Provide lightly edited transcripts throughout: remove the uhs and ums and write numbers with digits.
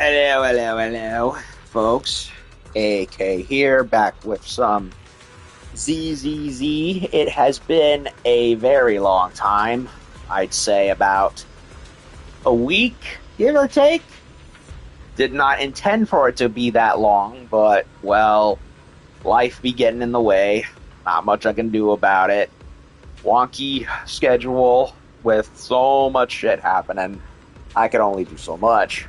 Hello, hello, hello, folks. AK here, back with some ZZZ. It has been a very long time. I'd say about a week, give or take. Did not intend for it to be that long, but, well, life be getting in the way. Not much I can do about it. Wonky schedule with so much shit happening. I can only do so much.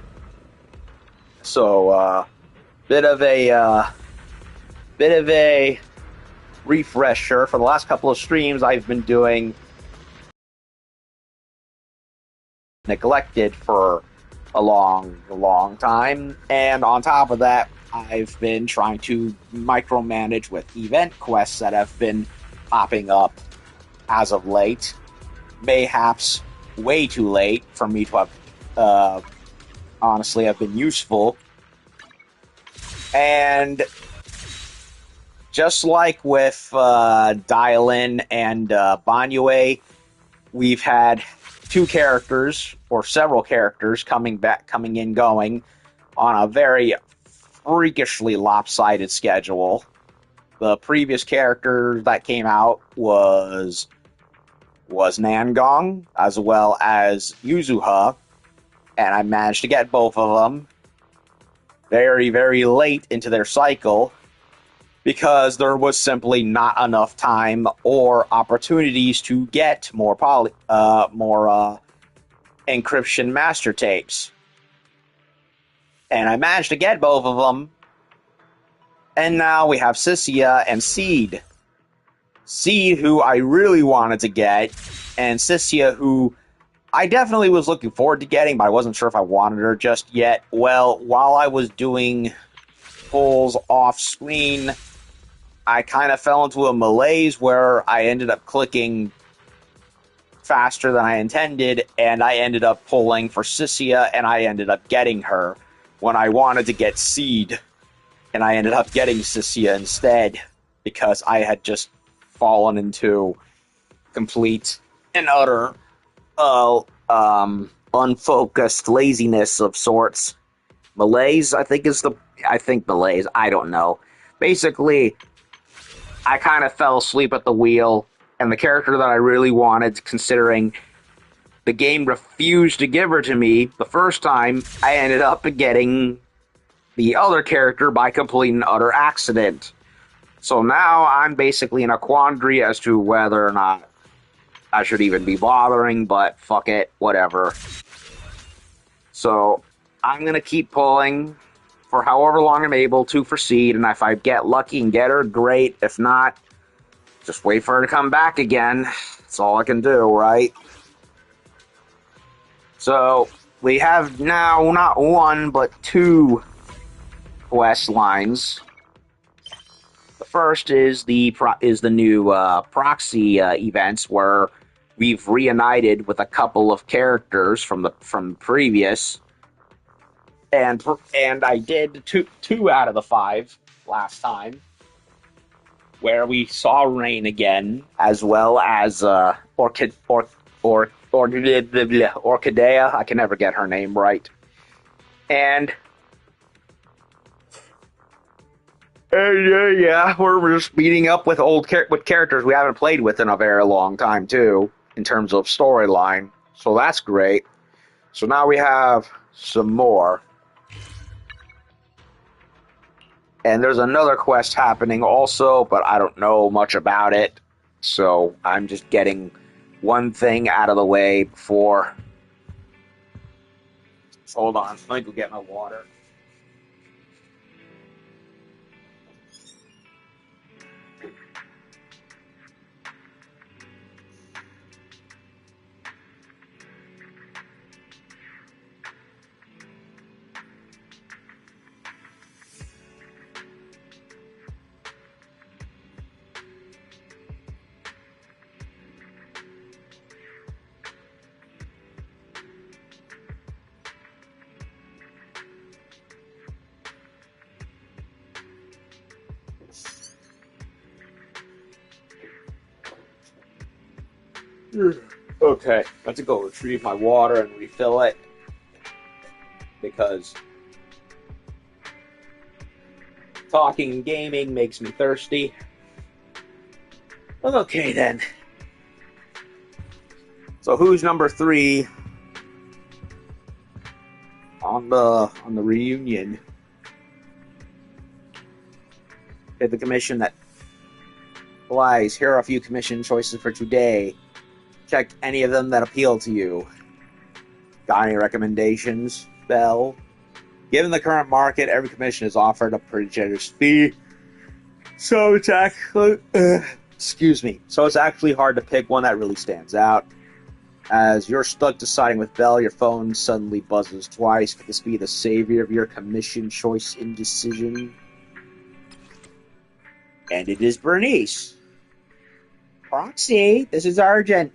So, bit of a refresher. For the last couple of streams, I've been doing Neglected for a long time, and on top of that, I've been trying to micromanage with event quests that have been popping up as of late. Mayhaps way too late for me to have honestly have been useful. And just like with Dial-In and Banyue, we've had two characters, or several characters, coming in, going on a very freakishly lopsided schedule. The previous character that came out was Nangong, as well as Yuzuha, and I managed to get both of them very, very late into their cycle because there was simply not enough time or opportunities to get more encryption master tapes. And I managed to get both of them, and now we have Sissia and Seed. Seed, who I really wanted to get, and Sissia, who I definitely was looking forward to getting, but I wasn't sure if I wanted her just yet. Well, while I was doing pulls off screen, I kind of fell into a malaise where I ended up clicking faster than I intended, and I ended up pulling for Sissia, and I ended up getting her when I wanted to get Seed, and I ended up getting Sissia instead because I had just fallen into complete and utter unfocused laziness of sorts. Malaise, I think malaise, I don't know. Basically, I kind of fell asleep at the wheel, and the character that I really wanted, considering the game refused to give her to me the first time, I ended up getting the other character by complete and utter accident. So now I'm basically in a quandary as to whether or not I should even be bothering, but fuck it, whatever. So I'm going to keep pulling for however long I'm able to for Seed, and if I get lucky and get her, great. If not, just wait for her to come back again. That's all I can do, right? So we have now not one, but two quest lines. The first is the new proxy events, where we've reunited with a couple of characters from previous, and I did two out of the 5 last time, where we saw Rain again, as well as Orchidea. I can never get her name right, and yeah, we're just meeting up with with characters we haven't played with in a very long time too, in terms of storyline. So that's great. So now we have some more. And there's another quest happening also, but I don't know much about it. So I'm just getting one thing out of the way before Hold on, let me go get my water. Okay, I have to go retrieve my water and refill it because talking and gaming makes me thirsty. Okay then. So who's number 3 on the reunion? Did the commission that applies. Here are a few commission choices for today. Check any of them that appeal to you. Got any recommendations, Belle? Given the current market, every commission is offered a pretty generous fee. So it's actually... excuse me. So it's actually hard to pick one that really stands out. As you're stuck deciding with Belle, your phone suddenly buzzes twice. Could this be the savior of your commission choice indecision? And it is Bernice. Proxy, this is urgent.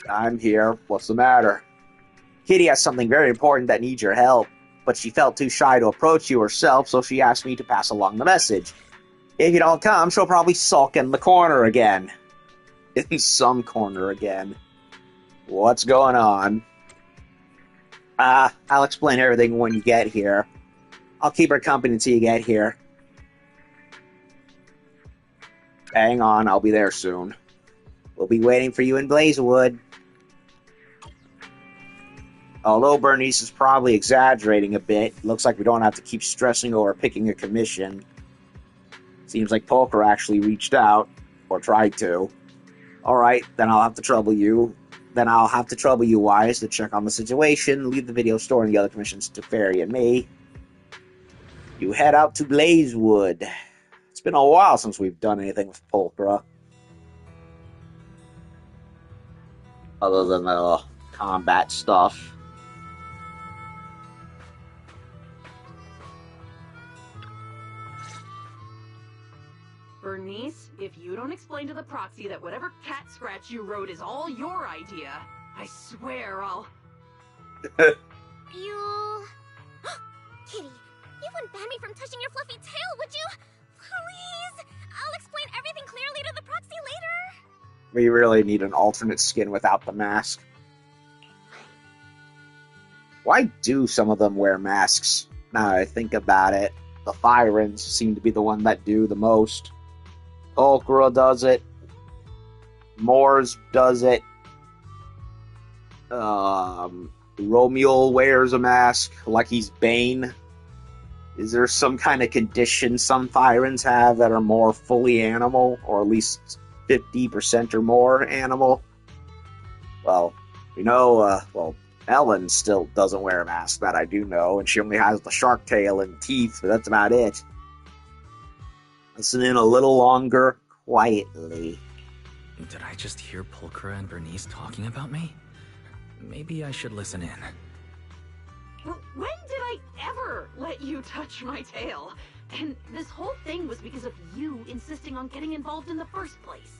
I'm here. What's the matter? Kitty has something very important that needs your help, but she felt too shy to approach you herself, so she asked me to pass along the message. If you don't come, she'll probably sulk in the corner again. In some corner again. What's going on? I'll explain everything when you get here. I'll keep her company until you get here. Hang on, I'll be there soon. We'll be waiting for you in Blazewood. Although Bernice is probably exaggerating a bit, looks like we don't have to keep stressing over picking a commission. Seems like Pulchra actually reached out, or tried to. Alright, then I'll have to trouble you. Wise, to check on the situation, leave the video store and the other commissions to Fairy and me. You head out to Blazewood. It's been a while since we've done anything with Pulchra. Other than the combat stuff. Bernice, if you don't explain to the proxy that whatever cat scratch you wrote is all your idea, I swear I'll... You... Kitty, you wouldn't ban me from touching your fluffy tail, would you? Please! I'll explain everything clearly to the proxy later. We really need an alternate skin without the mask. Why do some of them wear masks? Now that I think about it, the Firans seem to be the one that do the most. Pulchra does it. Moors does it. Romuald wears a mask like he's Bane. Is there some kind of condition some Firans have that are more fully animal, or at least 50% or more animal? Well, we know, Ellen still doesn't wear a mask, that I do know, and she only has the shark tail and teeth, but that's about it. Listen in a little longer, quietly. Did I just hear Pulchra and Bernice talking about me? Maybe I should listen in. When did I ever let you touch my tail? And this whole thing was because of you insisting on getting involved in the first place.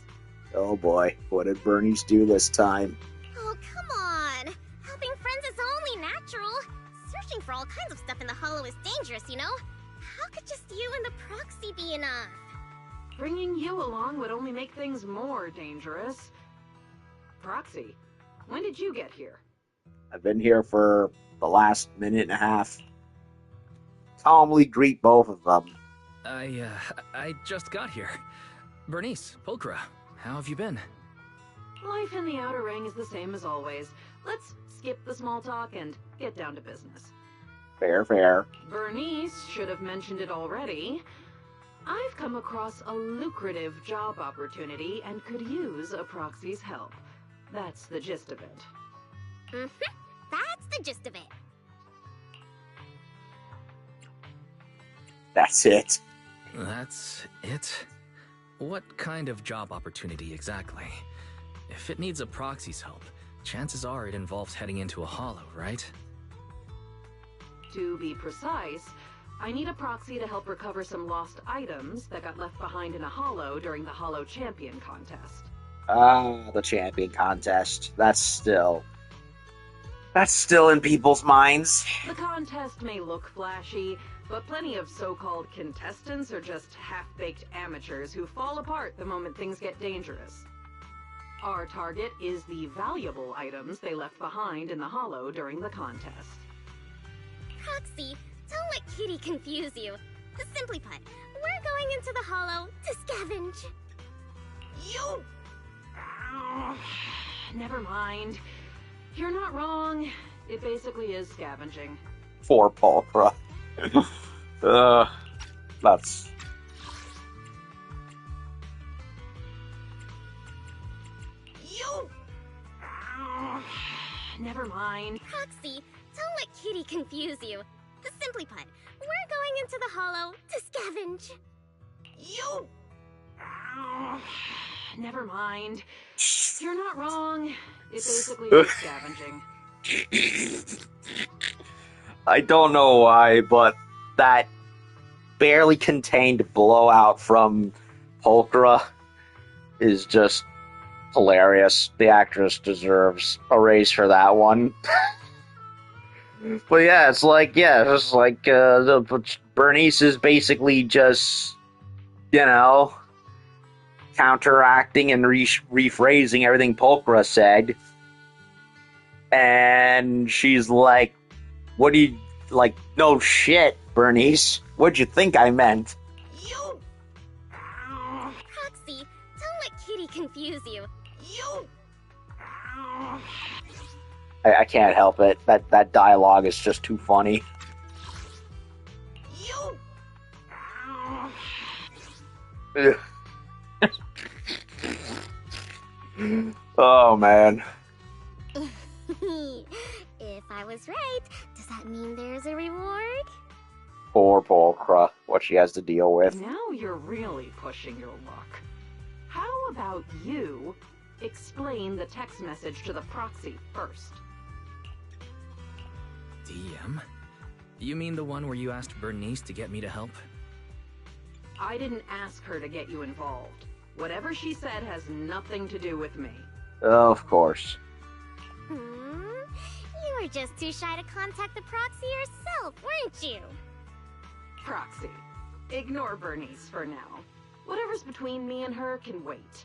Oh boy, what did Bernice do this time? Oh, come on. Helping friends is only natural. Searching for all kinds of stuff in the Hollow is dangerous, you know? How could just you and the proxy be enough? Bringing you along would only make things more dangerous. Proxy, when did you get here? I've been here for the last minute and a half. Calmly greet both of them. I just got here. Bernice, Pulchra, how have you been? Life in the Outer Ring is the same as always. Let's skip the small talk and get down to business. Fair, fair. Bernice should have mentioned it already. I've come across a lucrative job opportunity and could use a proxy's help. That's the gist of it. Mm-hmm. That's the gist of it. That's it. That's it? What kind of job opportunity exactly? If it needs a proxy's help, chances are it involves heading into a hollow, right? To be precise, I need a proxy to help recover some lost items that got left behind in a hollow during the Hollow Champion contest. Ah, the champion contest. That's still in people's minds. The contest may look flashy, but plenty of so-called contestants are just half-baked amateurs who fall apart the moment things get dangerous. Our target is the valuable items they left behind in the hollow during the contest. Proxy, don't let Kitty confuse you. Simply put, we're going into the hollow to scavenge. You... Never mind. You're not wrong. It basically is scavenging. For Pulchra. That's... You... Never mind. Proxy, don't let Kitty confuse you. Simply put, we're going into the hollow to scavenge. You... Never mind. You're not wrong. It basically is scavenging. I don't know why, but that barely contained blowout from Pulchra is just hilarious. The actress deserves a raise for that one. But yeah, it's like Bernice is basically just, counteracting and rephrasing everything Pulchra said. And she's like, what do you, no shit, Bernice. What'd you think I meant? You... Proxy, don't let Kitty confuse you. You... I can't help it. That dialogue is just too funny. You... Oh, man. If I was right, does that mean there's a reward? Poor Pulchra, what she has to deal with. Now you're really pushing your luck. How about you explain the text message to the proxy first? DM? You mean the one where you asked Bernice to get me to help? I didn't ask her to get you involved. Whatever she said has nothing to do with me. Of course. You were just too shy to contact the proxy yourself, weren't you? Proxy. Ignore Bernice for now. Whatever's between me and her can wait.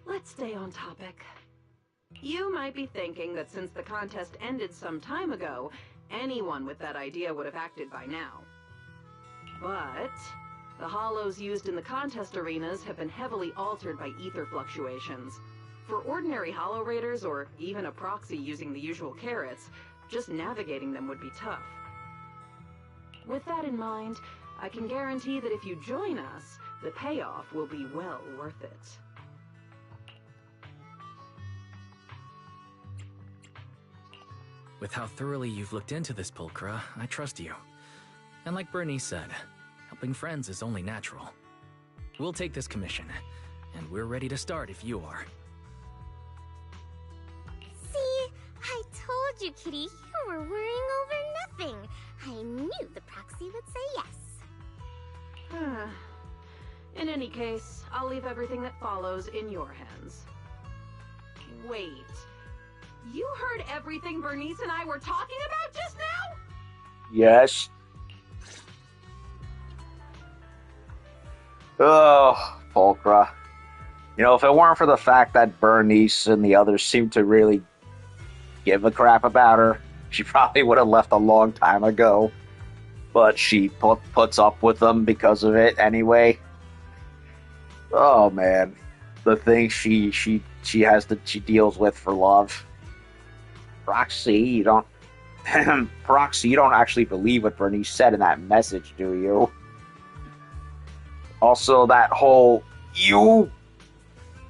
Let's stay on topic. You might be thinking that since the contest ended some time ago, anyone with that idea would have acted by now. But the hollows used in the contest arenas have been heavily altered by ether fluctuations. For ordinary hollow raiders, or even a proxy using the usual carrots, just navigating them would be tough. With that in mind, I can guarantee that if you join us, the payoff will be well worth it. With how thoroughly you've looked into this, Pulchra, I trust you. And like Bernice said, helping friends is only natural. We'll take this commission, and we're ready to start if you are. See, I told you, Kitty, you were worrying over nothing. I knew the proxy would say yes. In any case, I'll leave everything that follows in your hands. Wait. You heard everything Bernice and I were talking about just now? Yes. Oh, Pulchra. If it weren't for the fact that Bernice and the others seem to really give a crap about her, she probably would have left a long time ago. But she puts up with them because of it anyway. Oh man, the things she deals with for love. Proxy, you don't actually believe what Bernice said in that message, do you? Also, that whole you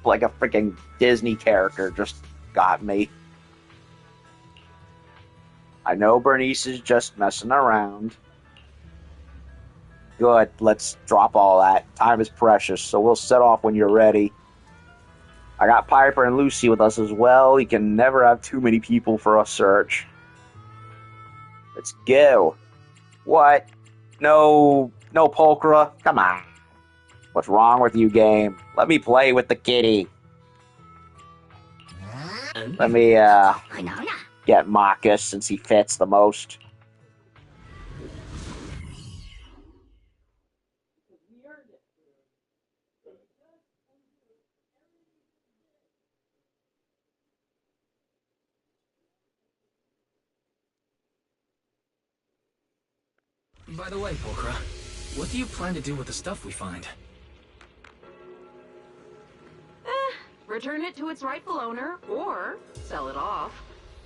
like a freaking Disney character just got me. I know Bernice is just messing around. Good, let's drop all that. Time is precious, so we'll set off when you're ready. I got Piper and Lucy with us as well. You can never have too many people for a search. Let's go. What? No Pulchra? Come on. What's wrong with you, game? Let me play with the kitty. Let me, get Marcus since he fits the most. By the way, Pulchra, what do you plan to do with the stuff we find? Return it to its rightful owner, or sell it off.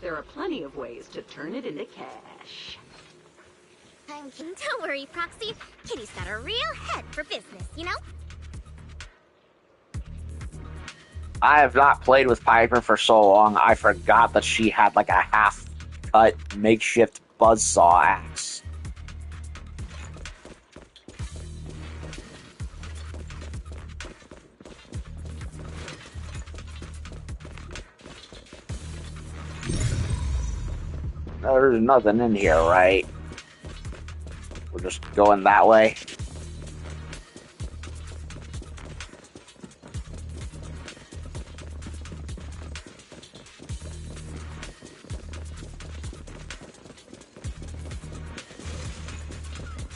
There are plenty of ways to turn it into cash. Don't worry, Proxy. Kitty's got a real head for business, you know? I have not played with Piper for so long, I forgot that she had like a half-cut makeshift buzzsaw axe. There's nothing in here, right? We're just going that way.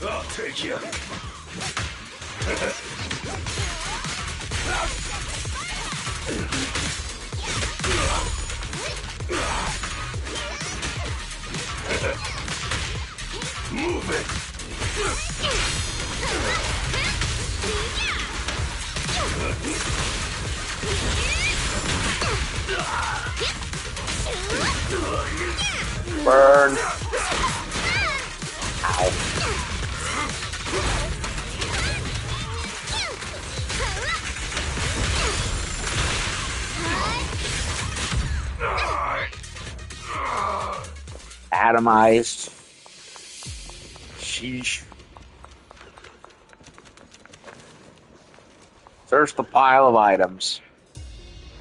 I'll take you. Move it. Burn. Ow. Atomized. Sheesh. Search the pile of items.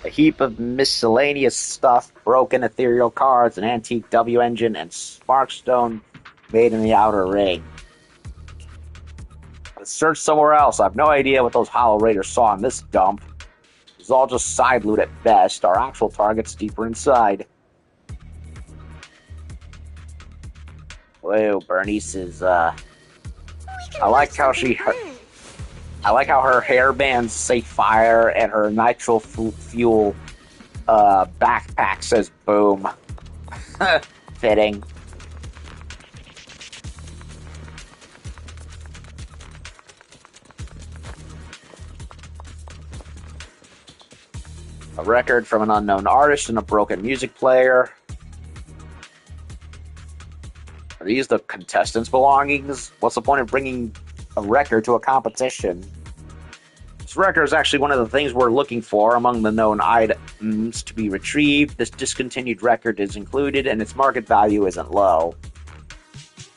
A heap of miscellaneous stuff, broken ethereal cards, an antique W engine, and sparkstone made in the outer ring. Let's search somewhere else. I have no idea what those Hollow Raiders saw in this dump. It's all just side loot at best. Our actual target's deeper inside. Whoa, Bernice is, I like how her hairbands say fire and her nitro fuel backpack says boom. Fitting. A record from an unknown artist and a broken music player. Are these the contestants' belongings? What's the point of bringing a record to a competition? This record is actually one of the things we're looking for among the known items to be retrieved. This discontinued record is included, and its market value isn't low.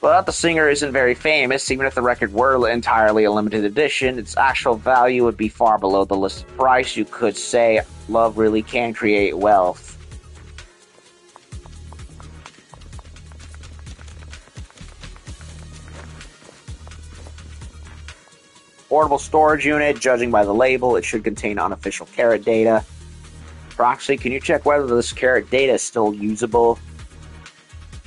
But the singer isn't very famous. Even if the record were entirely a limited edition, its actual value would be far below the listed price. You could say love really can create wealth. Portable storage unit. Judging by the label, it should contain unofficial carat data. Proxy, can you check whether this carat data is still usable?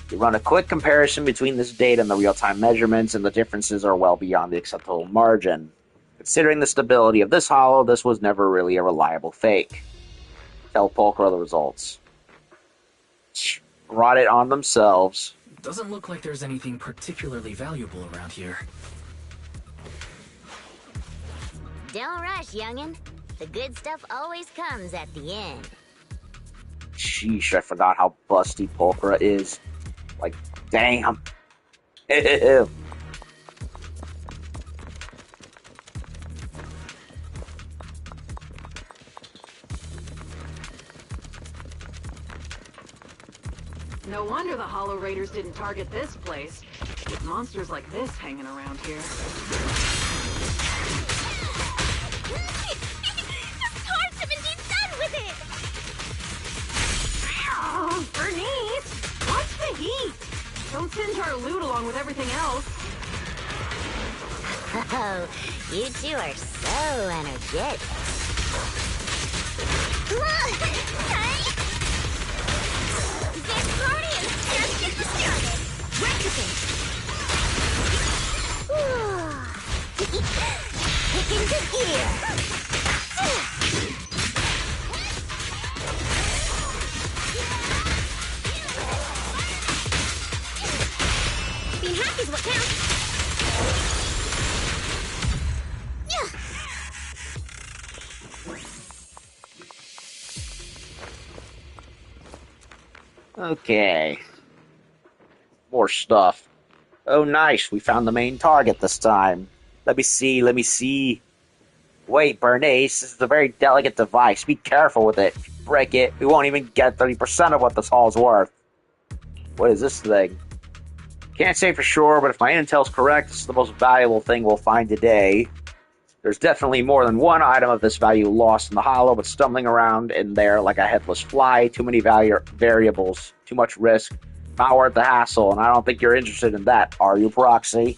You run a quick comparison between this data and the real-time measurements, and the differences are well beyond the acceptable margin. Considering the stability of this hollow, this was never really a reliable fake. Tell Pulchra the results. Brought it on themselves. Doesn't look like there's anything particularly valuable around here. Don't rush, youngin'. The good stuff always comes at the end. Sheesh, I forgot how busty Pulchra is. Like, damn. Ew. No wonder the Hollow Raiders didn't target this place, with monsters like this hanging around here. The cards have indeed done with it! Oh, Bernice! Watch the heat! Don't singe our loot along with everything else. Oh, you two are so energetic. This party is just getting started! Rectify! Kick into gear. Being happy is what counts! Okay. More stuff. Oh, nice. We found the main target this time. Let me see. Wait, Bernice, this is a very delicate device. Be careful with it. If you break it, we won't even get 30% of what this haul's worth. What is this thing? Can't say for sure, but if my intel's correct, this is the most valuable thing we'll find today. There's definitely more than one item of this value lost in the hollow, but stumbling around in there like a headless fly, too many variables, too much risk, not worth the hassle, and I don't think you're interested in that, are you, Proxy?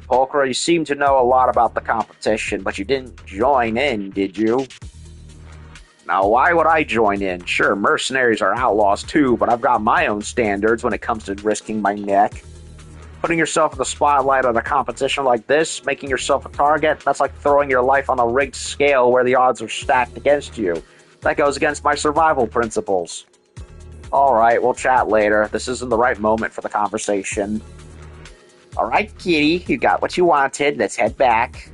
Pulchra, you seem to know a lot about the competition, but you didn't join in, did you? Now, why would I join in? Sure, mercenaries are outlaws too, but I've got my own standards when it comes to risking my neck. Putting yourself in the spotlight at a competition like this, making yourself a target, that's like throwing your life on a rigged scale where the odds are stacked against you. That goes against my survival principles. Alright, we'll chat later. This isn't the right moment for the conversation. Alright, kitty, you got what you wanted. Let's head back.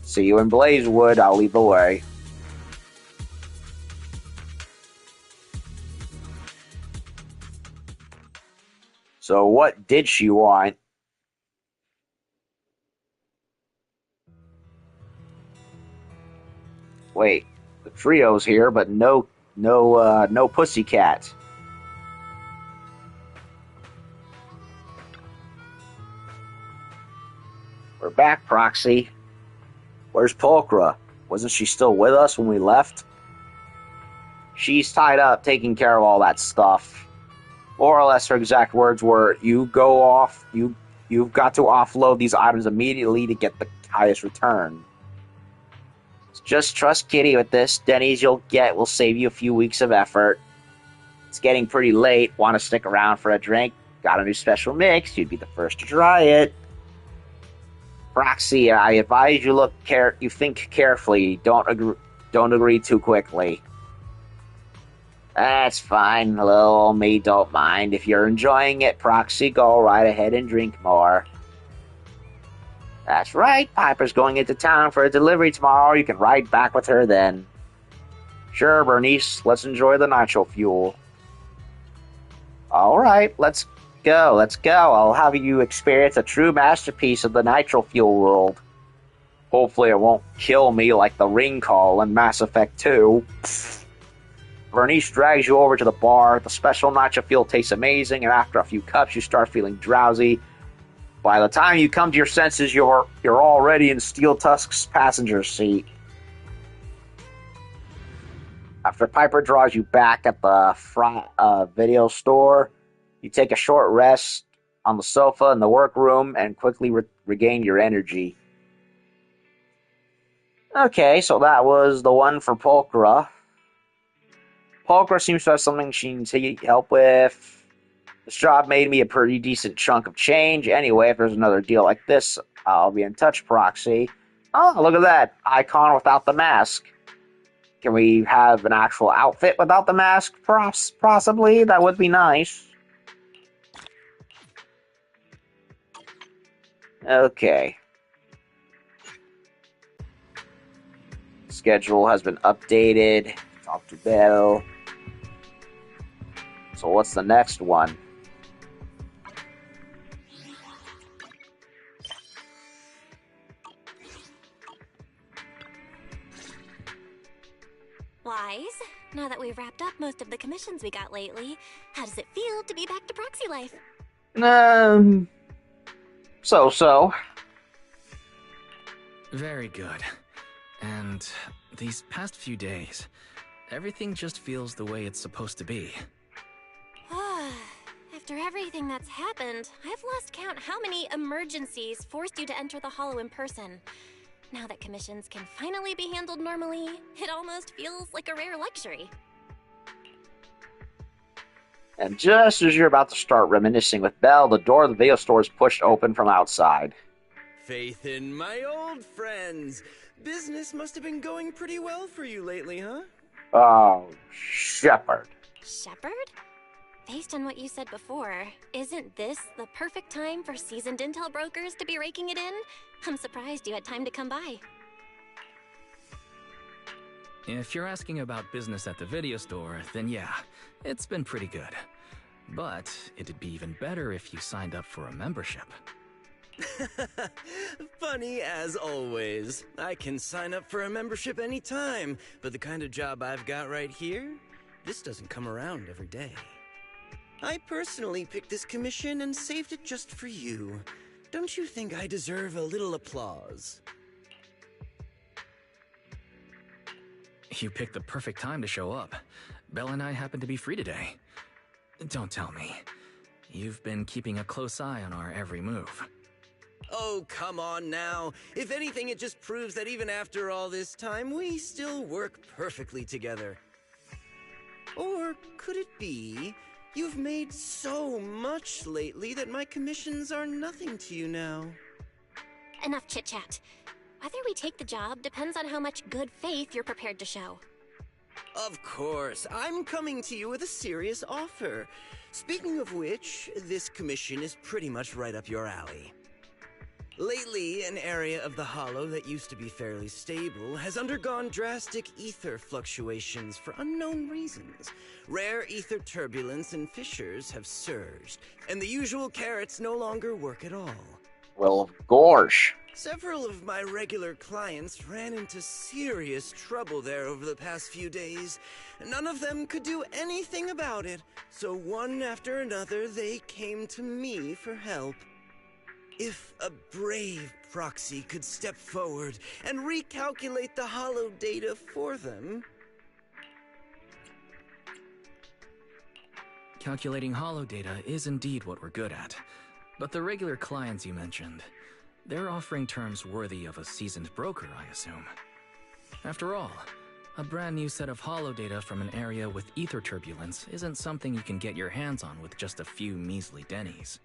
See you in Blazewood. I'll lead the way. So what did she want? Wait, the trio's here, but no pussycat. We're back, Proxy. Where's Pulchra? Wasn't she still with us when we left? She's tied up taking care of all that stuff. More or less her exact words were, you've got to offload these items immediately to get the highest return. Just trust Kitty with this. Denny's you'll get will save you a few weeks of effort. It's getting pretty late. Want to stick around for a drink? Got a new special mix. You'd be the first to try it. Proxy, I advise you think carefully. Don't agree too quickly. That's fine. Little old me don't mind. If you're enjoying it, Proxy, go right ahead and drink more. That's right. Piper's going into town for a delivery tomorrow. You can ride back with her then. Sure, Bernice. Let's enjoy the nitro fuel. Alright, let's go. I'll have you experience a true masterpiece of the nitro fuel world. Hopefully it won't kill me like the ring call in Mass Effect 2. Bernice drags you over to the bar. The special nitro fuel tastes amazing, and after a few cups, you start feeling drowsy. By the time you come to your senses, you're already in Steel Tusk's passenger seat. After Piper draws you back at the video store, you take a short rest on the sofa in the workroom and quickly regain your energy. Okay, so that was the one for Pulchra. Pulchra seems to have something she needs help with. This job made me a pretty decent chunk of change. Anyway, if there's another deal like this, I'll be in touch, Proxy. Oh, look at that. Icon without the mask. Can we have an actual outfit without the mask? Possibly. That would be nice. Okay. Schedule has been updated. Talk to Belle. So what's the next one? Wise, now that we've wrapped up most of the commissions we got lately, how does it feel to be back to proxy life? So. Very good. And these past few days, everything just feels the way it's supposed to be. After everything that's happened, I've lost count how many emergencies forced you to enter the Hollow in person. Now that commissions can finally be handled normally, it almost feels like a rare luxury. And just as you're about to start reminiscing with Belle, the door of the video store is pushed open from outside. Faith in my old friends. Business must have been going pretty well for you lately, huh? Oh, Shepard. Shepard? Based on what you said before, isn't this the perfect time for seasoned intel brokers to be raking it in? I'm surprised you had time to come by. If you're asking about business at the video store, then yeah, it's been pretty good. But it'd be even better if you signed up for a membership. Funny as always. I can sign up for a membership anytime, but the kind of job I've got right here, this doesn't come around every day. I personally picked this commission and saved it just for you. Don't you think I deserve a little applause? You picked the perfect time to show up. Belle and I happen to be free today. Don't tell me. You've been keeping a close eye on our every move. Oh, come on now. If anything, it just proves that even after all this time, we still work perfectly together. Or could it be you've made so much lately that my commissions are nothing to you now? Enough chit-chat. Whether we take the job depends on how much good faith you're prepared to show. Of course, I'm coming to you with a serious offer. Speaking of which, this commission is pretty much right up your alley. Lately, an area of the Hollow that used to be fairly stable has undergone drastic ether fluctuations for unknown reasons. Rare ether turbulence and fissures have surged, and the usual carrots no longer work at all. Well, of course. Several of my regular clients ran into serious trouble there over the past few days. None of them could do anything about it, so one after another they came to me for help. If a brave proxy could step forward and recalculate the Hollow data for them... Calculating Hollow data is indeed what we're good at. But the regular clients you mentioned, they're offering terms worthy of a seasoned broker, I assume. After all, a brand new set of Hollow data from an area with ether turbulence isn't something you can get your hands on with just a few measly dennies.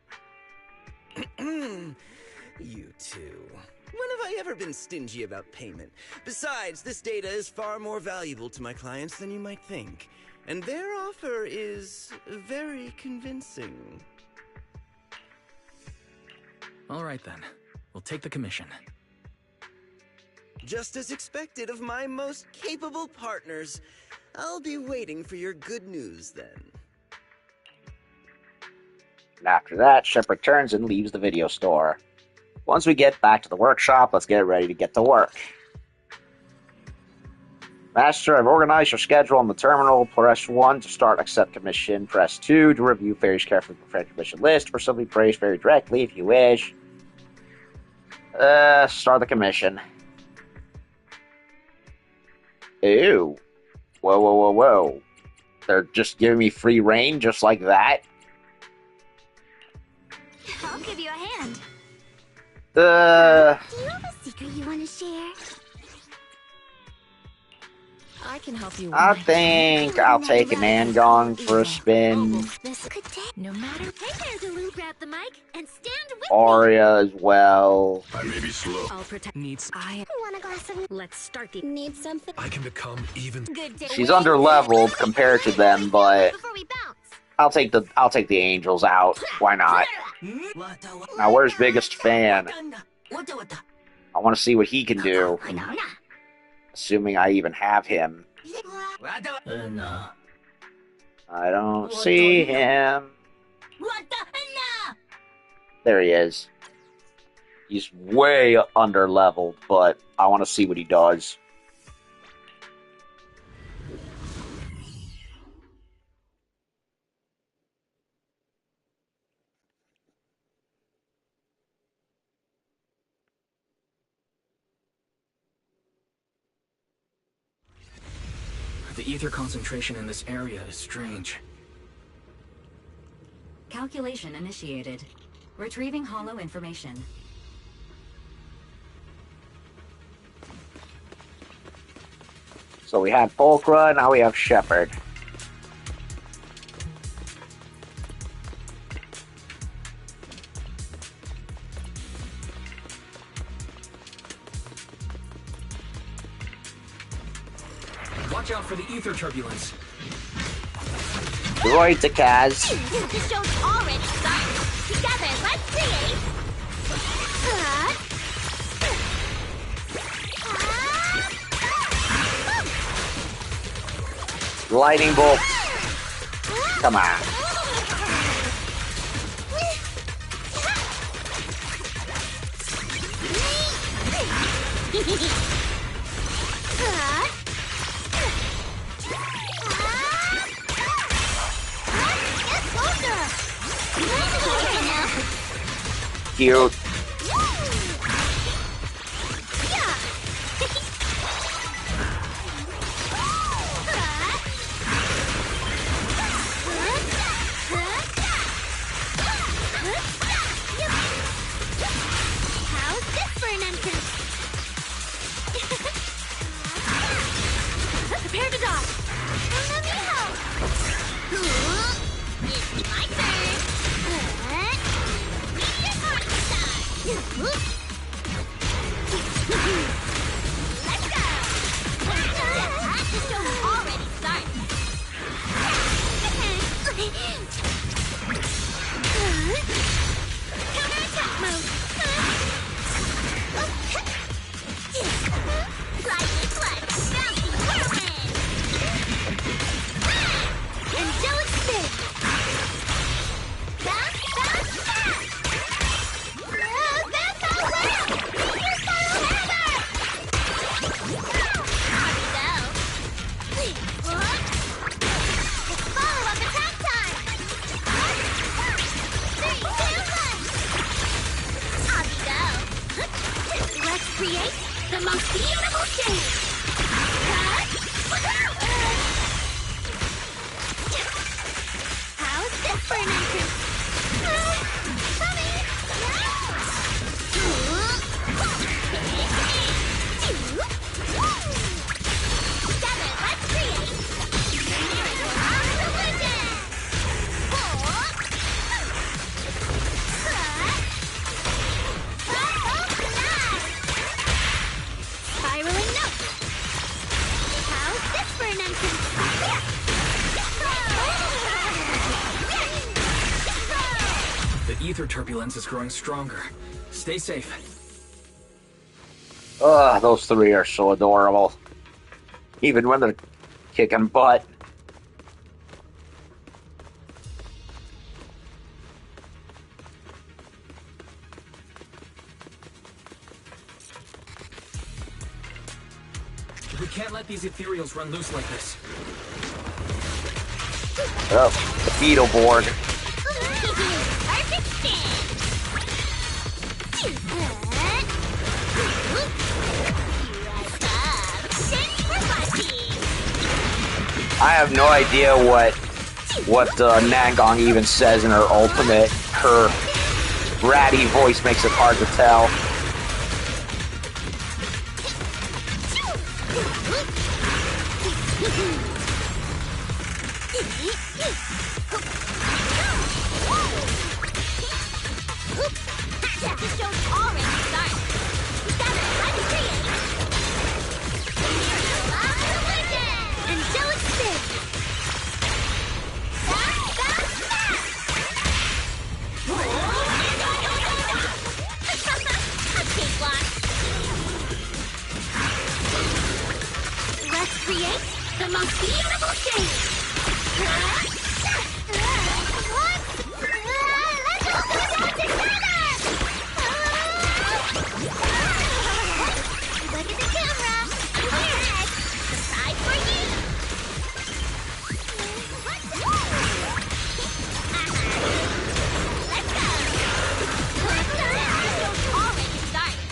You two. When have I ever been stingy about payment? Besides, this data is far more valuable to my clients than you might think. And their offer is very convincing. All right then, we'll take the commission. Just as expected of my most capable partners. I'll be waiting for your good news then. And after that, Shepard turns and leaves the video store. Once we get back to the workshop, let's get ready to get to work. Master, I've organized your schedule on the terminal. Press 1 to start accept commission. Press 2 to review fairies carefully prepare commission list. Or simply praise fairy directly if you wish. Start the commission. Ew. Whoa. They're just giving me free reign just like that? I'll give you a hand. Do you have a secret you want to share? I can help you. I think I'll take an Angong for a spin. This could take. No matter. Hey there, Delu, grab the mic and stand with Arya as well. I may be slow. I'll protect. Needs. me. Want a glass of... Let's start the. Need something? I can become even. Good day. She's under-leveled compared to them, but Before we bounce. I'll take the angels out. Why not? Now where's biggest fan? I want to see what he can do. Assuming I even have him. I don't see him. There he is. He's way under-leveled, but I want to see what he does. The ether concentration in this area is strange. Calculation initiated. Retrieving hollow information. So we had Pulchra, now we have Shepard. Watch out for the ether turbulence. Droid to Kaz. The show's already started. Together, let's create. Lightning bolt. Come on. Cute. How's this for an entrance? Prepare to dodge. Let me help. It's my turn. Meteor Arc Star. Let's go. The show's already started. Counterattack mode. Slightly clutch. Bouncy whirlwind. Angelic spin. Bounce, bounce, bounce. That's all well. Meteor spiral hammer. It's follow-up attack time. 3, 2, 1. Let's create the most beautiful shape. How's this for an entrance? Together, let's create the miracle of religion. Spiraling note. How's this for an entrance? The ether turbulence is growing stronger. Stay safe. Ugh, those three are so adorable. Even when they're kicking butt. We can't let these ethereals run loose like this. Oh, the Beetleborg. Perfect spin. I have no idea what Nangong even says in her ultimate. Her ratty voice makes it hard to tell. The show's already started. Together, let's create the miracle of religion. Angelic spin. Bounce, bounce, bounce. A cakewalk. Let's create the most beautiful shape. What? Let's all go down together. Look at the camera. Alright, surprise for you. Let's go. Already started.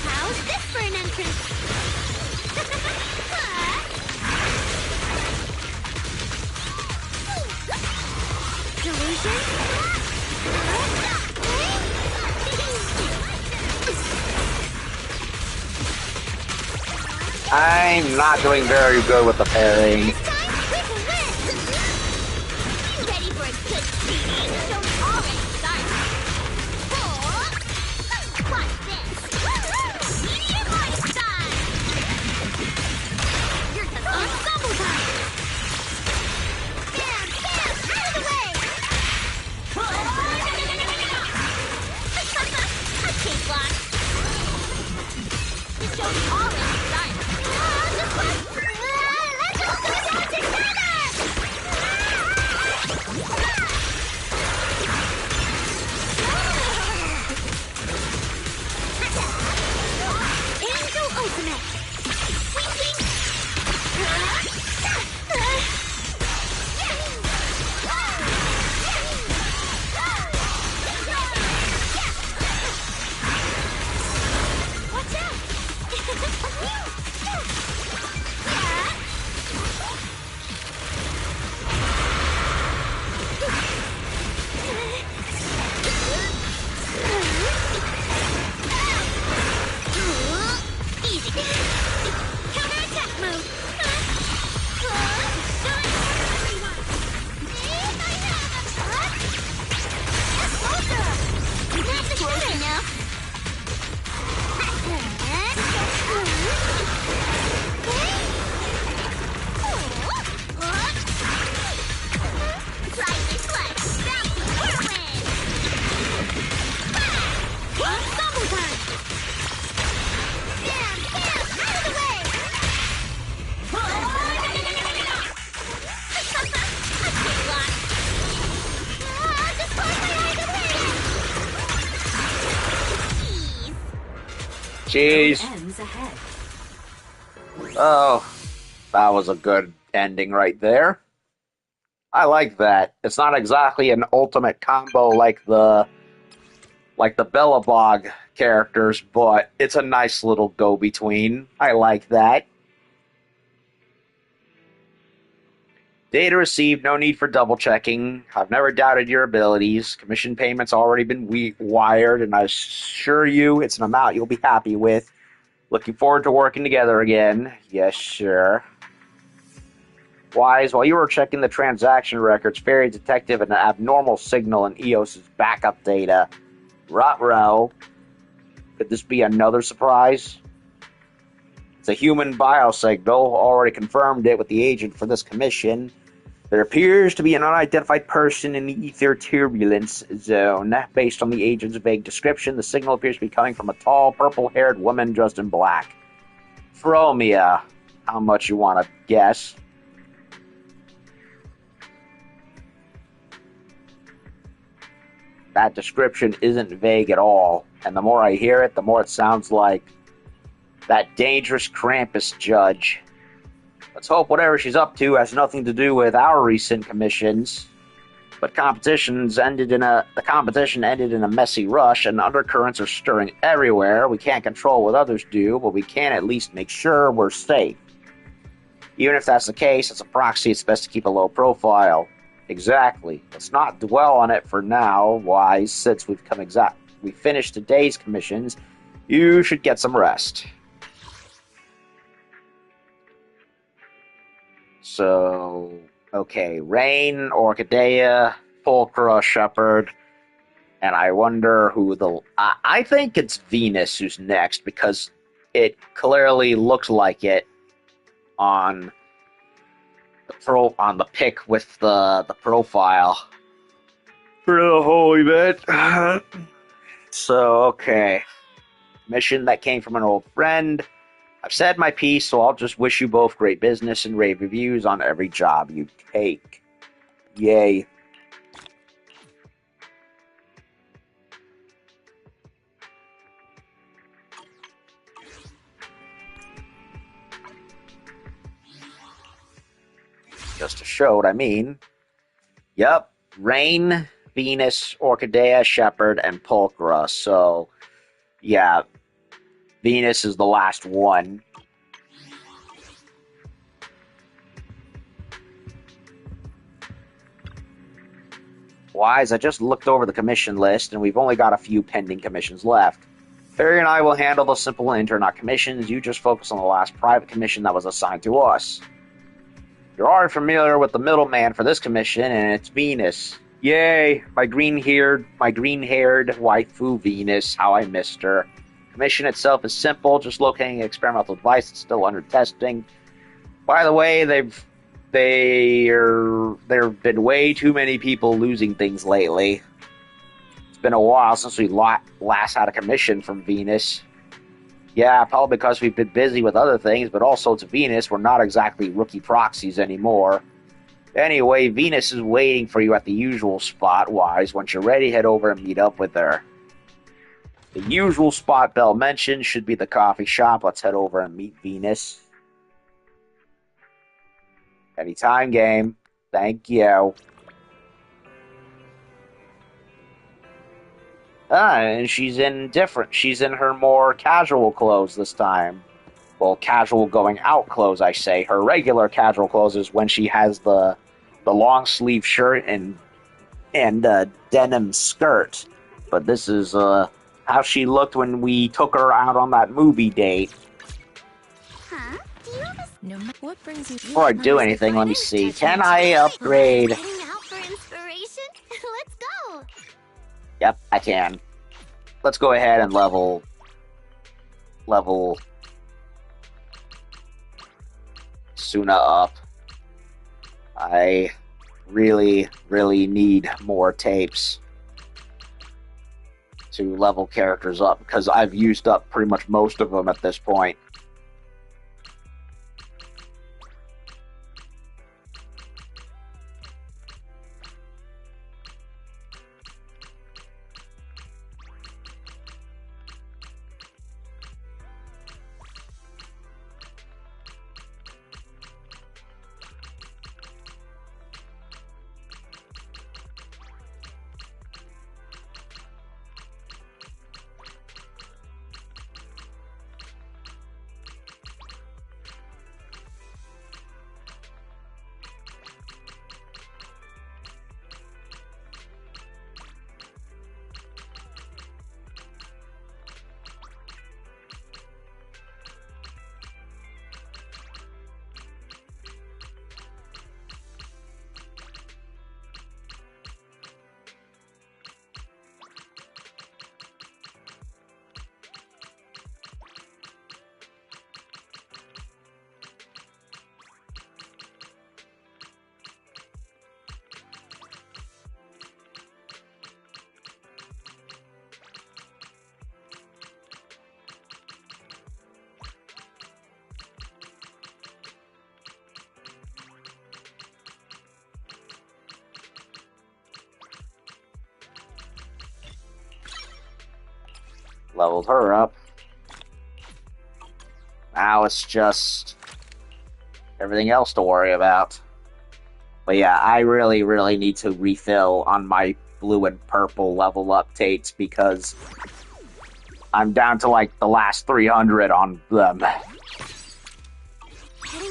How's this for an entrance? Delusion? I'm not doing very good with the parrying. This time, we can win! You ready for a good beating? The show's already started. Watch this! Medium ice time! You're the ensemble time! Bam! Bam! Out of the way! A cake block! The show's already started. Let's all go down together! Angel Ultimate! Wink, wink! Watch out! Easy. Counter-attack move. That's a shooter now. Rising flex, bouncy whirlwind. Ensemble time. Bam, bam, out of the way. A kick block. Just close my eyes and wait. Jeez. Jeez. Ends ahead. Oh, that was a good ending right there. I like that. It's not exactly an ultimate combo like the Bellabog characters, but it's a nice little go-between. I like that. Data received, no need for double-checking. I've never doubted your abilities. Commission payment's already been wired, and I assure you it's an amount you'll be happy with. Looking forward to working together again. Yes, sure. Wise, while you were checking the transaction records, Fairy detected an abnormal signal in EOS's backup data. Ruh-roh. Could this be another surprise? It's a human biosignal. Already confirmed it with the agent for this commission. There appears to be an unidentified person in the ether turbulence zone. Based on the agent's vague description, the signal appears to be coming from a tall, purple-haired woman dressed in black. Fromia. How much you want to guess? That description isn't vague at all, and the more I hear it, the more it sounds like that dangerous Krampus judge. Let's hope whatever she's up to has nothing to do with our recent commissions. But the competition ended in a messy rush, and undercurrents are stirring everywhere. We can't control what others do, but we can at least make sure we're safe. Even if that's the case, as a proxy, it's best to keep a low profile. Exactly. Let's not dwell on it for now. Why, since we finished today's commissions, you should get some rest. So, okay, Rain, Orchidea, Pulchra, Shepherd, and I wonder who I think it's Venus who's next, because it clearly looks like it on the pic with the profile for the whole event. So, okay. Mission that came from an old friend. I've said my piece, so I'll just wish you both great business and rave reviews on every job you take. Yay. Just to show what I mean. Yep. Rain, Venus, Orchidea, Shepherd, and Pulchra. So, yeah. Venus is the last one. Wise, I just looked over the commission list, and we've only got a few pending commissions left. Fairy and I will handle the simple internot commissions. You just focus on the last private commission that was assigned to us. You're already familiar with the middleman for this commission, and it's Venus. Yay! My green-haired waifu Venus, how I missed her. Commission itself is simple, just locating an experimental device that's still under testing. By the way, there have been way too many people losing things lately. It's been a while since we last had a commission from Venus. Yeah, probably because we've been busy with other things, but also to Venus, we're not exactly rookie proxies anymore. Anyway, Venus is waiting for you at the usual spot, Wise. Once you're ready, head over and meet up with her. The usual spot Belle mentioned should be the coffee shop. Let's head over and meet Venus. Anytime, game. Thank you. And she's in her more casual clothes this time. Well, casual going out clothes, I say. Her regular casual clothes is when she has the long sleeve shirt and denim skirt. But this is how she looked when we took her out on that movie date. Huh? Do you have a... No, what brings you? Before I do anything, let me see. Can I upgrade? Heading out for inspiration? Let's go! Yep, I can. Let's go ahead and level Suna up. I really, really need more tapes to level characters up because I've used up pretty much most of them at this point. Leveled her up. Now it's just everything else to worry about. But yeah, I really, really need to refill on my blue and purple level updates because I'm down to like the last 300 on them. Heading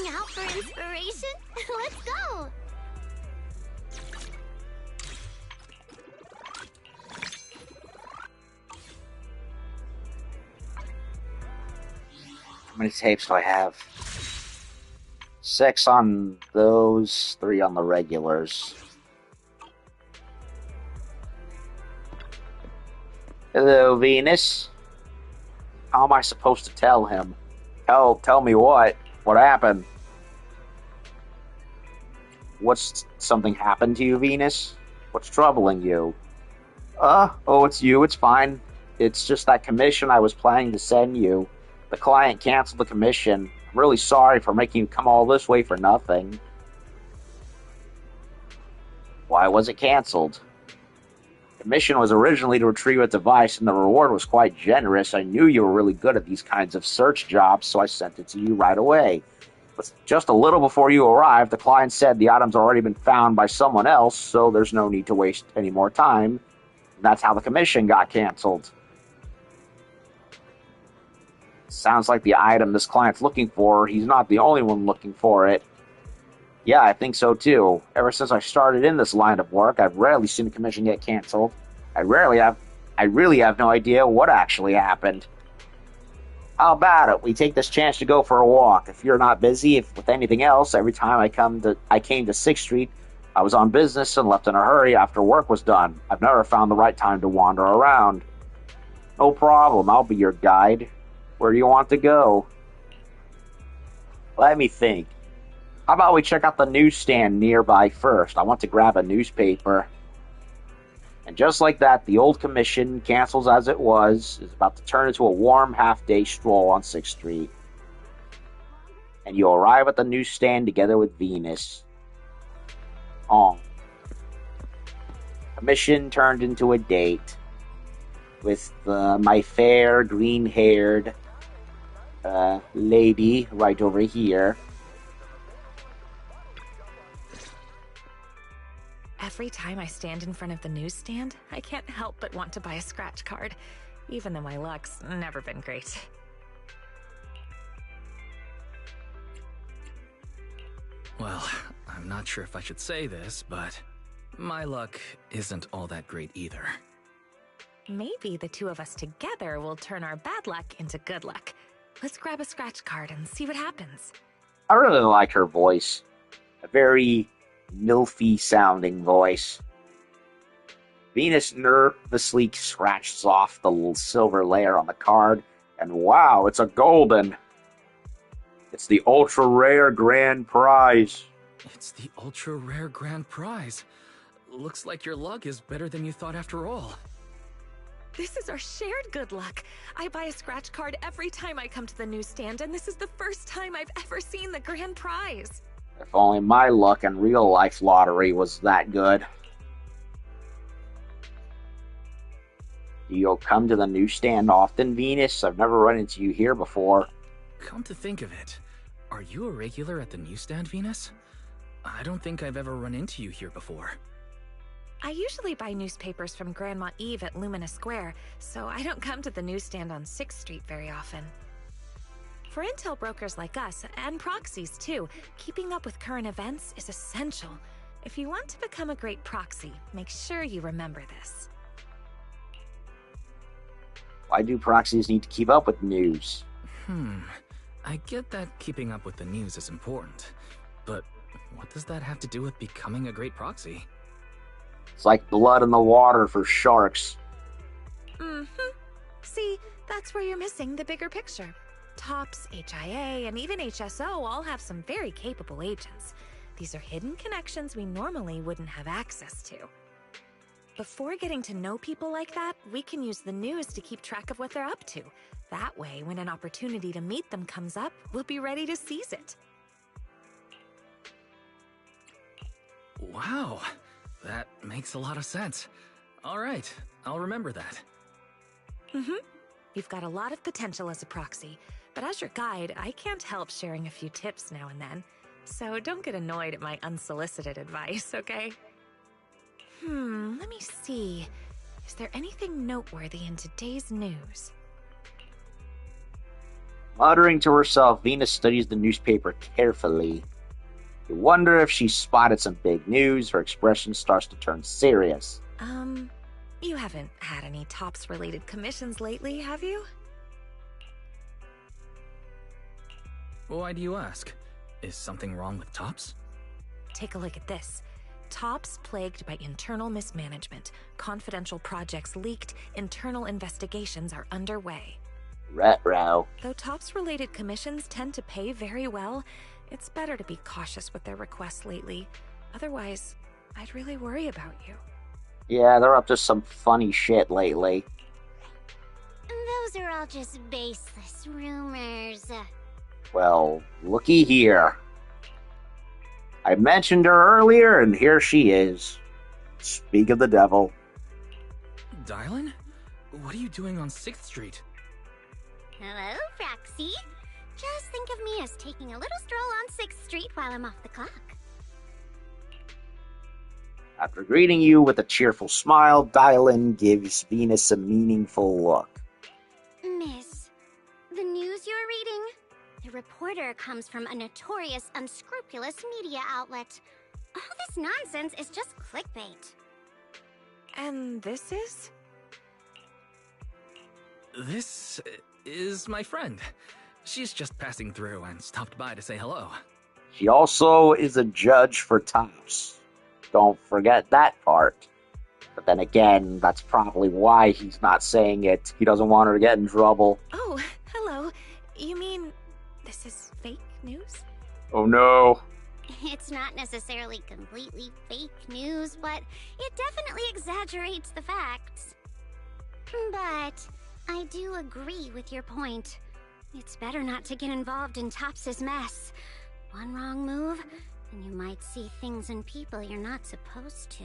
out for inspiration? Let's go! How many tapes do I have? 6 on those, 3 on the regulars. Hello, Venus. How am I supposed to tell him? Tell me what? What happened? Something happened to you, Venus? What's troubling you? Oh, it's you, it's fine. It's just that commission I was planning to send you. The client canceled the commission. I'm really sorry for making you come all this way for nothing. Why was it canceled? The mission was originally to retrieve a device, and the reward was quite generous. I knew you were really good at these kinds of search jobs, so I sent it to you right away. But just a little before you arrived, the client said the item's already been found by someone else, so there's no need to waste any more time. And that's how the commission got canceled. Sounds like the item this client's looking for, he's not the only one looking for it. Yeah, I think so too. Ever since I started in this line of work, I've rarely seen a commission get canceled. I really have no idea what actually happened. How about it? We take this chance to go for a walk. If you're not busy with anything else, every time I came to 6th Street, I was on business and left in a hurry after work was done. I've never found the right time to wander around. No problem, I'll be your guide. Where do you want to go? Let me think. How about we check out the newsstand nearby first? I want to grab a newspaper. And just like that, the old commission, cancelled as it was, is about to turn into a warm half-day stroll on 6th Street. And you arrive at the newsstand together with Venus. Commission turned into a date with my fair, green-haired lady right over here. Every time I stand in front of the newsstand, I can't help but want to buy a scratch card, even though my luck's never been great. Well, I'm not sure if I should say this, but my luck isn't all that great either. Maybe the two of us together will turn our bad luck into good luck. Let's grab a scratch card and see what happens. I really like her voice. A very milfy sounding voice. Venus nervously scratches off the little silver layer on the card, and wow, it's a golden. It's the ultra rare grand prize. It's the ultra rare grand prize. Looks like your luck is better than you thought after all. This is our shared good luck. I buy a scratch card every time I come to the newsstand, and this is the first time I've ever seen the grand prize. If only my luck in real life lottery was that good. Do you come to the newsstand often, Venus? I've never run into you here before. Come to think of it, are you a regular at the newsstand, Venus? I don't think I've ever run into you here before. I usually buy newspapers from Grandma Eve at Lumina Square, so I don't come to the newsstand on 6th Street very often. For intel brokers like us, and proxies too, keeping up with current events is essential. If you want to become a great proxy, make sure you remember this. Why do proxies need to keep up with news? I get that keeping up with the news is important, but what does that have to do with becoming a great proxy? It's like blood in the water for sharks. See, that's where you're missing the bigger picture. TOPS, HIA, and even HSO all have some very capable agents. These are hidden connections we normally wouldn't have access to. Before getting to know people like that, we can use the news to keep track of what they're up to. That way, when an opportunity to meet them comes up, we'll be ready to seize it. Wow, that makes a lot of sense. All right, I'll remember that. You've got a lot of potential as a proxy, but as your guide, I can't help sharing a few tips now and then. So don't get annoyed at my unsolicited advice, okay? Let me see. Is there anything noteworthy in today's news? Muttering to herself, Venus studies the newspaper carefully. You wonder if she spotted some big news. Her expression starts to turn serious. You haven't had any TOPS-related commissions lately, have you? Why do you ask? Is something wrong with TOPS? Take a look at this. TOPS plagued by internal mismanagement. Confidential projects leaked. Internal investigations are underway. Ruh-roh. Though TOPS-related commissions tend to pay very well, it's better to be cautious with their requests lately. Otherwise, I'd really worry about you. Yeah, they're up to some funny shit lately. Those are all just baseless rumors. Well, looky here. I mentioned her earlier, and here she is. Speak of the devil. Dylan? What are you doing on 6th Street? Hello, Proxy. Just think of me as taking a little stroll on 6th Street while I'm off the clock. After greeting you with a cheerful smile, Dylan gives Venus a meaningful look. Miss, the news you're reading? The reporter comes from a notorious, unscrupulous media outlet. All this nonsense is just clickbait. And this is? This is my friend. She's just passing through and stopped by to say hello. She also is a judge for Tops. Don't forget that part. But then again, that's probably why he's not saying it. He doesn't want her to get in trouble. Oh, hello. You mean this is fake news? Oh no. It's not necessarily completely fake news, but it definitely exaggerates the facts. But I do agree with your point. It's better not to get involved in Tops's mess. One wrong move, and you might see things and people you're not supposed to.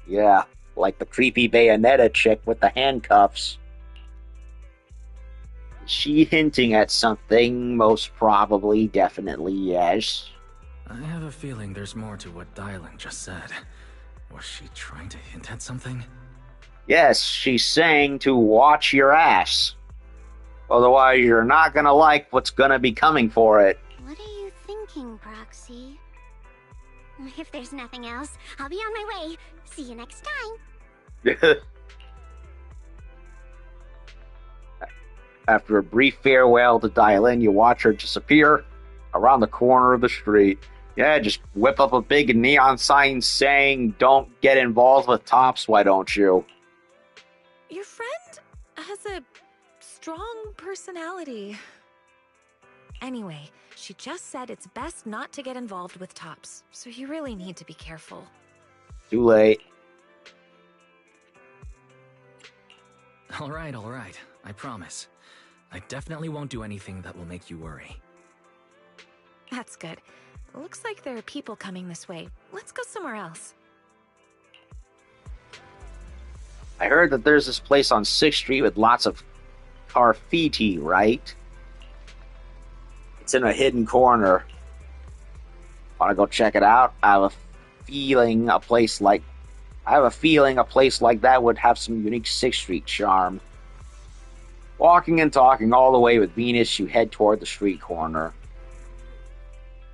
Yeah, like the creepy Bayonetta chick with the handcuffs. Is she hinting at something? Most probably, definitely, yes. I have a feeling there's more to what Dylan just said. Was she trying to hint at something? Yes, she's saying to watch your ass. Otherwise, you're not gonna like what's gonna be coming for it. What are you thinking, Proxy? If there's nothing else, I'll be on my way. See you next time. After a brief farewell to Dylan, you watch her disappear around the corner of the street. Yeah, just whip up a big neon sign saying, "Don't get involved with Tops, why don't you?" Your friend has a strong personality. Anyway, she just said it's best not to get involved with Tops, so you really need to be careful. Too late. All right, I promise. I definitely won't do anything that will make you worry. That's good. Looks like there are people coming this way. Let's go somewhere else. I heard that there's this place on 6th Street with lots of graffiti, right? It's in a hidden corner. Wanna go check it out? I have a feeling a place like that would have some unique 6th Street charm. Walking and talking all the way with Venus, you head toward the street corner.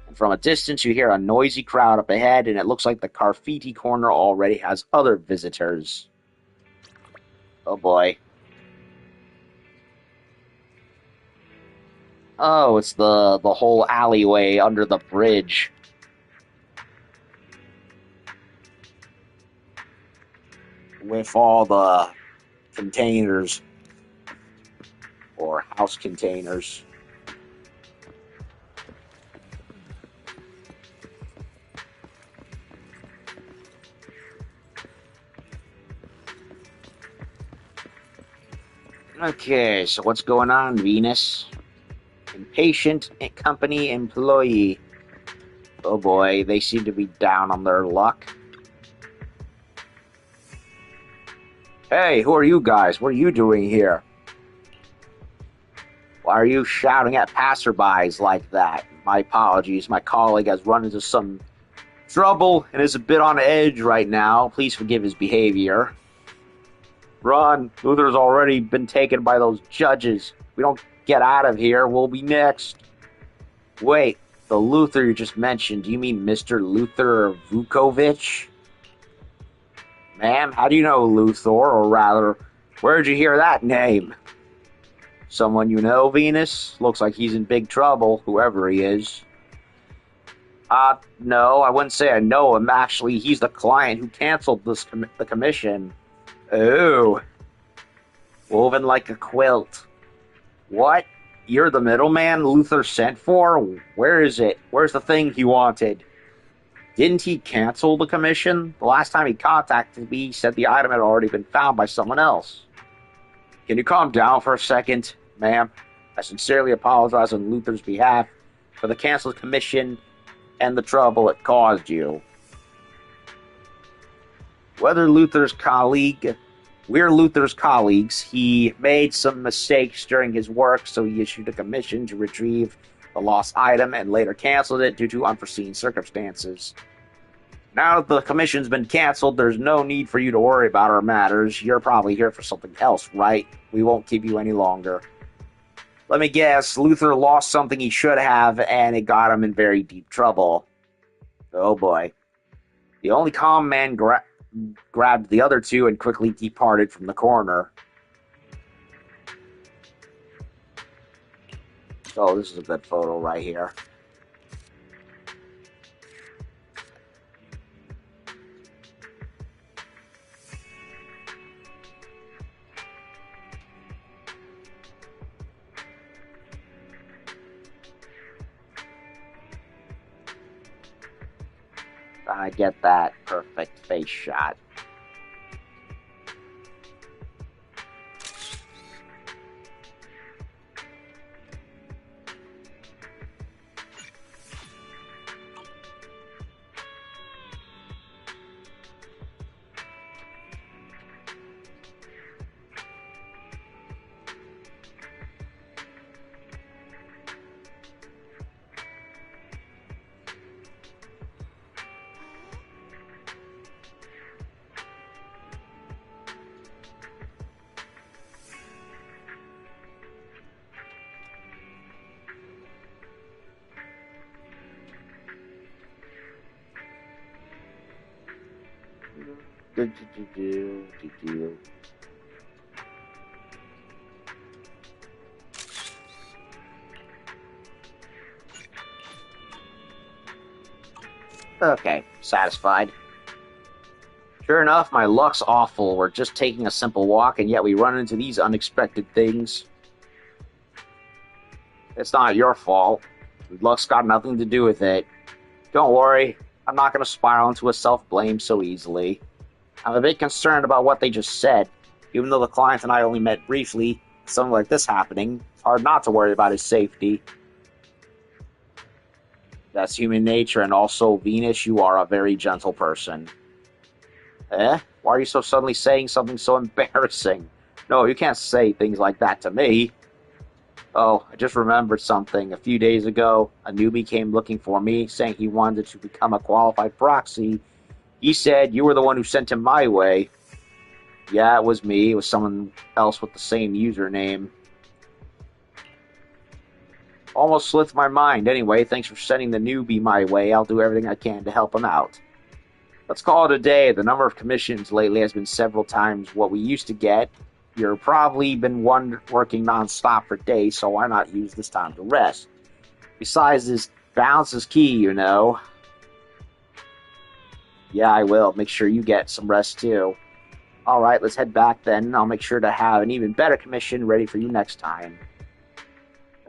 And from a distance, you hear a noisy crowd up ahead, and it looks like the graffiti corner already has other visitors. Oh boy. Oh, it's the whole alleyway under the bridge. With all the containers. Or house containers. Okay, so what's going on, Venus? Impatient company employee. Oh boy, they seem to be down on their luck. Hey, who are you guys? What are you doing here? Why are you shouting at passerbys like that? My apologies, my colleague has run into some trouble and is a bit on edge right now. Please forgive his behavior. Run! Luther's already been taken by those judges. If we don't get out of here, we'll be next. Wait, the Luther you just mentioned, do you mean Mr. Luther Vukovich? Ma'am, how do you know Luther, or rather, where'd you hear that name? Someone you know, Venus? Looks like he's in big trouble, whoever he is. No, I wouldn't say I know him. Actually, he's the client who canceled the commission. Oh. Woven like a quilt. What? You're the middleman Luther sent for? Where is it? Where's the thing he wanted? Didn't he cancel the commission? The last time he contacted me, he said the item had already been found by someone else. Can you calm down for a second, ma'am? I sincerely apologize on Luther's behalf for the canceled commission and the trouble it caused you. We're Luther's colleagues. He made some mistakes during his work, so he issued a commission to retrieve the lost item and later canceled it due to unforeseen circumstances. Now that the commission's been canceled, there's no need for you to worry about our matters. You're probably here for something else, right? We won't keep you any longer. Let me guess, Luther lost something he should have, and it got him in very deep trouble. Oh boy. The only calm man grabbed the other two and quickly departed from the corner. Oh, this is a good photo right here. I get that perfect face shot. Okay, satisfied. Sure enough, my luck's awful. We're just taking a simple walk, and yet we run into these unexpected things. It's not your fault. Luck's got nothing to do with it. Don't worry, I'm not going to spiral into a self-blame so easily. I'm a bit concerned about what they just said. Even though the client and I only met briefly, something like this happening, it's hard not to worry about his safety. That's human nature, and also, Venus, you are a very gentle person. Eh? Why are you so suddenly saying something so embarrassing? No, you can't say things like that to me. Oh, I just remembered something. A few days ago, a newbie came looking for me, saying he wanted to become a qualified proxy. He said you were the one who sent him my way. Yeah, it was me. It was someone else with the same username. Almost slipped my mind. Anyway, thanks for sending the newbie my way. I'll do everything I can to help him out. Let's call it a day. The number of commissions lately has been several times what we used to get. You've probably been working non-stop for days, so why not use this time to rest? Besides, this balance is key, you know. Yeah, I will. Make sure you get some rest, too. Alright, let's head back then. I'll make sure to have an even better commission ready for you next time.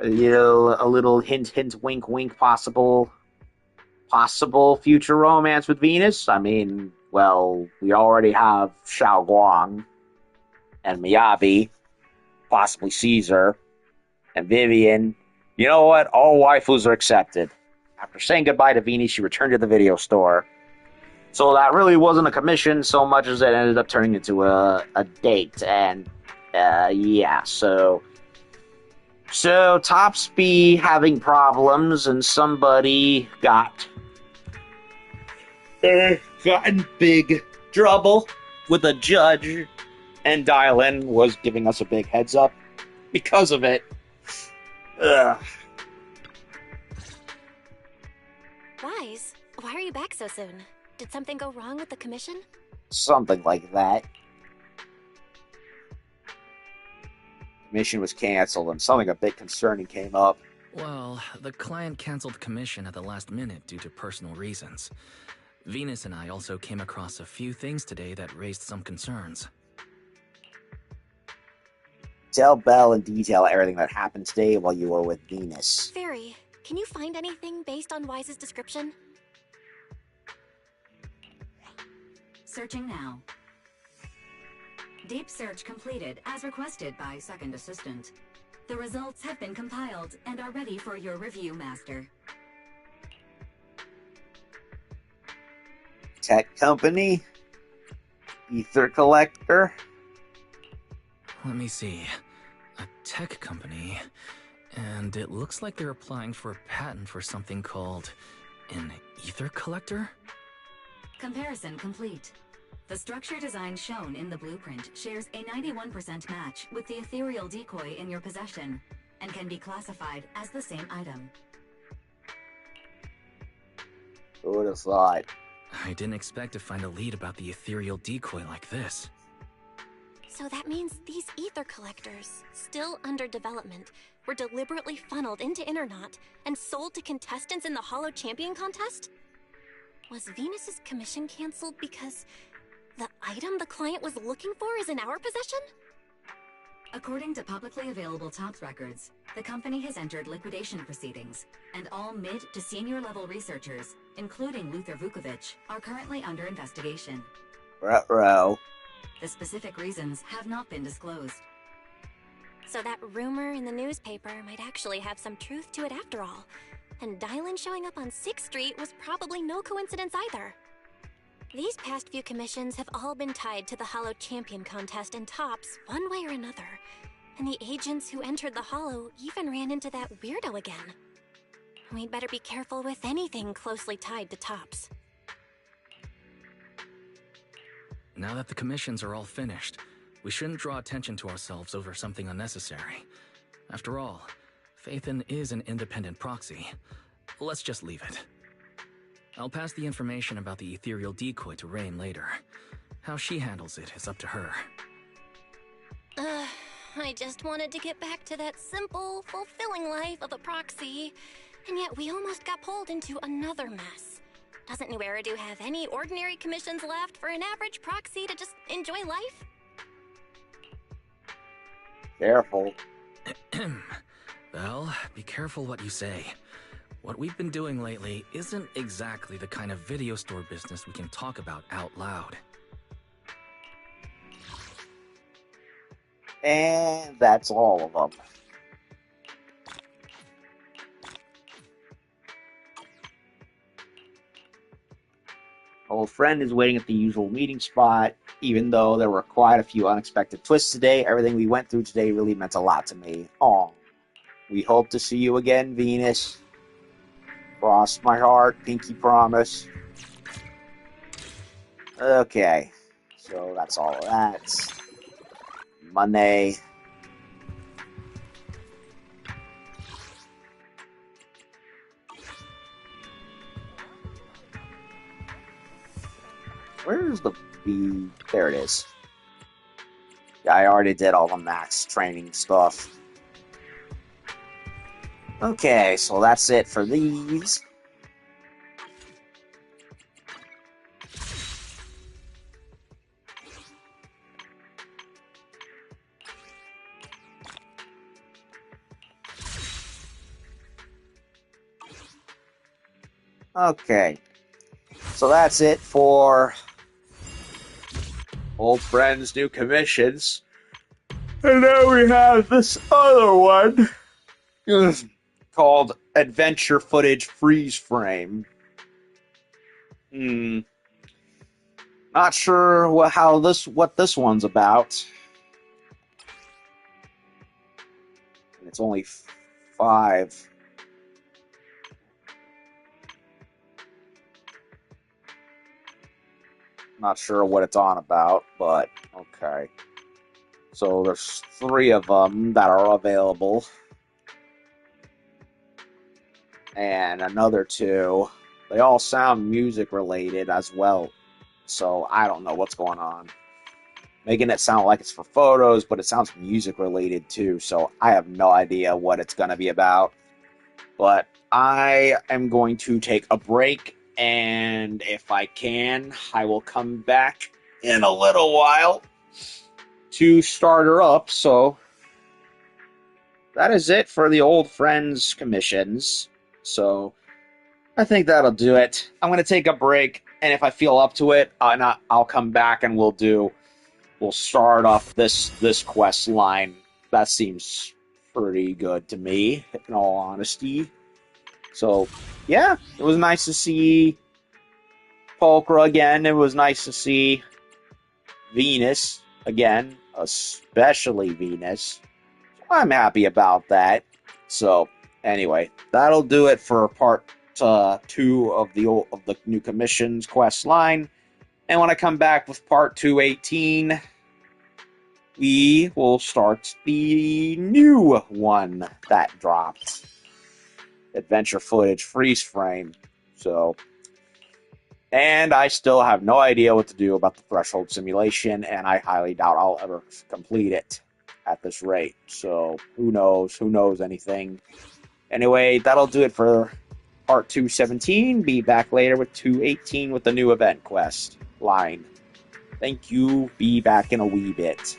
A little hint, wink, wink, possible future romance with Venus. I mean, well, we already have Xiao Guang and Miyabi, possibly Caesar, and Vivian. You know what? All waifus are accepted. After saying goodbye to Venus, she returned to the video store. So that really wasn't a commission so much as it ended up turning into a date. And, yeah, so Tops be having problems, and somebody got in big trouble with a judge, and Dylan was giving us a big heads up because of it. Wise, why are you back so soon? Did something go wrong with the commission? Something like that. Commission was canceled, and something a bit concerning came up. Well, the client canceled commission at the last minute due to personal reasons. Venus and I also came across a few things today that raised some concerns. Tell Belle in detail everything that happened today while you were with Venus. Fairy, can you find anything based on Wise's description? Searching now. Deep search completed as requested by Second Assistant. The results have been compiled and are ready for your review, Master. Tech company? Ether collector? Let me see. A tech company. And it looks like they're applying for a patent for something called an ether collector? Comparison complete. The structure design shown in the blueprint shares a 91% match with the ethereal decoy in your possession, and can be classified as the same item. Who would have thought? I didn't expect to find a lead about the ethereal decoy like this. So that means these ether collectors, still under development, were deliberately funneled into Internaut and sold to contestants in the Hollow Champion contest? Was Venus's commission canceled because the item the client was looking for is in our possession? According to publicly available TOPS records, the company has entered liquidation proceedings, and all mid to senior level researchers, including Luther Vukovic, are currently under investigation. Ruh-roh. The specific reasons have not been disclosed. So that rumor in the newspaper might actually have some truth to it after all. And Dylan showing up on 6th Street was probably no coincidence either. These past few commissions have all been tied to the Hollow Champion contest and TOPS one way or another. And the agents who entered the Hollow even ran into that weirdo again. We'd better be careful with anything closely tied to TOPS. Now that the commissions are all finished, we shouldn't draw attention to ourselves over something unnecessary. After all, Phaethon is an independent proxy. Let's just leave it. I'll pass the information about the ethereal decoy to Rain later. How she handles it is up to her. I just wanted to get back to that simple, fulfilling life of a proxy, and yet we almost got pulled into another mess. Doesn't New Eridu have any ordinary commissions left for an average proxy to just enjoy life? Careful. Well, be careful what you say. What we've been doing lately isn't exactly the kind of video store business we can talk about out loud. And that's all of them. Old friend is waiting at the usual meeting spot. Even though there were quite a few unexpected twists today, everything we went through today really meant a lot to me. Aw. We hope to see you again, Venus. Cross my heart, pinky promise. Okay. So that's all of that. Monday. Where's the B? There it is. Yeah, I already did all the max training stuff. Okay, so that's it for these. Okay, so that's it for old friends, new commissions. And now we have this other one called Adventure Footage Freeze Frame. Not sure what this one's about. And it's only 5. Not sure what it's on about, but okay. So there's 3 of them that are available. And another 2. They all sound music related as well. So I don't know what's going on. Making it sound like it's for photos, but it sounds music related too. So I have no idea what it's going to be about. But I am going to take a break. And if I can, I will come back in a little while to start her up. So that is it for the old friends commissions. So I think that'll do it. I'm going to take a break, and if I feel up to it, I'll come back and we'll start off this quest line. That seems pretty good to me, in all honesty. So, yeah, it was nice to see Pulchra again. It was nice to see Venus, again, especially Venus. I'm happy about that. So, anyway, that'll do it for part 2 of the new commissions quest line. And when I come back with part 218, we will start the new one that dropped. Adventure footage freeze frame. So, and I still have no idea what to do about the threshold simulation, and I highly doubt I'll ever complete it at this rate. So, who knows anything. Anyway, that'll do it for part 217. Be back later with 218 with the new event quest line. Thank you. Be back in a wee bit.